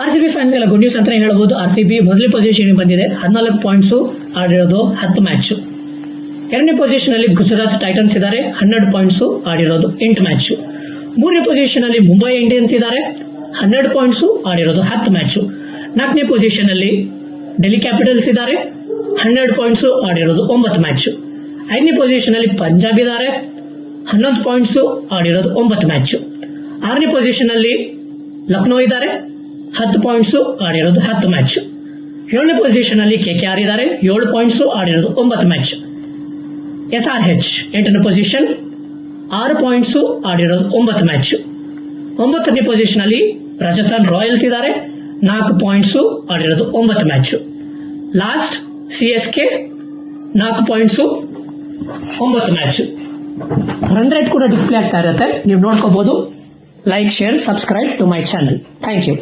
RCB fans ಗೆಲ್ಲ good news ಅಂತಾನೆ ಹೇಳಬಹುದು. ಆರ್ಸಿಬಿ ಮೊದಲನೇ ಪೊಸಿಷನ್ ಬಂದಿದೆ, 14 ಪಾಯಿಂಟ್ಸ್ ಆಡಿರೋದು 10 ಮ್ಯಾಚ್. ಎರಡನೇ ಪೊಸಿಷನ್ ಅಲ್ಲಿ ಗುಜರಾತ್ ಟೈಟನ್ಸ್ ಇದ್ದಾರೆ, 12 ಪಾಯಿಂಟ್ಸ್ ಆಡಿರೋದು 8 ಮ್ಯಾಚ್. ಮೂರನೇ ಪೊಸಿಷನ್ ಅಲ್ಲಿ ಮುಂಬೈ ಇಂಡಿಯನ್ಸ್ ಇದ್ದಾರೆ, 12 ಪಾಯಿಂಟ್ಸ್ ಆಡಿರೋದು 10 ಮ್ಯಾಚ್. ನಾಲ್ಕನೇ ಪೊಸಿಷನ್ ಅಲ್ಲಿ ಡೆಲ್ಲಿ ಕ್ಯಾಪಿಟಲ್ಸ್ ಇದ್ದಾರೆ, 12 ಪಾಯಿಂಟ್ಸ್ ಆಡಿರೋದು 9 ಮ್ಯಾಚ್. ಐದನೇ ಪೊಸಿಷನ್ ಅಲ್ಲಿ ಪಂಜಾಬ್ ಇದ್ದಾರೆ, 11 ಪಾಯಿಂಟ್ಸ್ ಆಡಿರೋದು 9 ಮ್ಯಾಚ್. ಆರನೇ ಪೊಸಿಷನ್ ಅಲ್ಲಿ ಲಕ್ನೋ ಇದ್ದಾರೆ, 10 ಪಾಯಿಂಟ್ಸ್ ಆಡಿರೋದು 10 ಮ್ಯಾಚ್. ಏಳನೇ ಪೊಸಿಷನ್ ಅಲ್ಲಿ ಕೆಕೆಆರ್ ಇದ್ದಾರೆ, 7 ಪಾಯಿಂಟ್ಸ್ ಆಡಿರೋದು 9 ಮ್ಯಾಚ್. SRH 8ನೇ ಪೊಸಿಷನ್, 6 ಪಾಯಿಂಟ್ಸ್ ಆಡಿರೋದು 9 ಮ್ಯಾಚ್. 9ನೇ ಪೊಸಿಷನ್ ಅಲ್ಲಿ ರಾಜಸ್ಥಾನ್ ರಾಯಲ್ಸ್ ಇದ್ದಾರೆ, 4 ಪಾಯಿಂಟ್ಸ್ ಆಡಿರೋದು 9 match. Last CSK 4 points 9 match. Run rate ಕೂಡ ಡಿಸ್ಪ್ಲೇ ಆಗ್ತಾ ಇರುತ್ತೆ, ನೀವು ನೋಡ್ಕೋಬಹುದು. Like, share, subscribe to my channel. Thank you.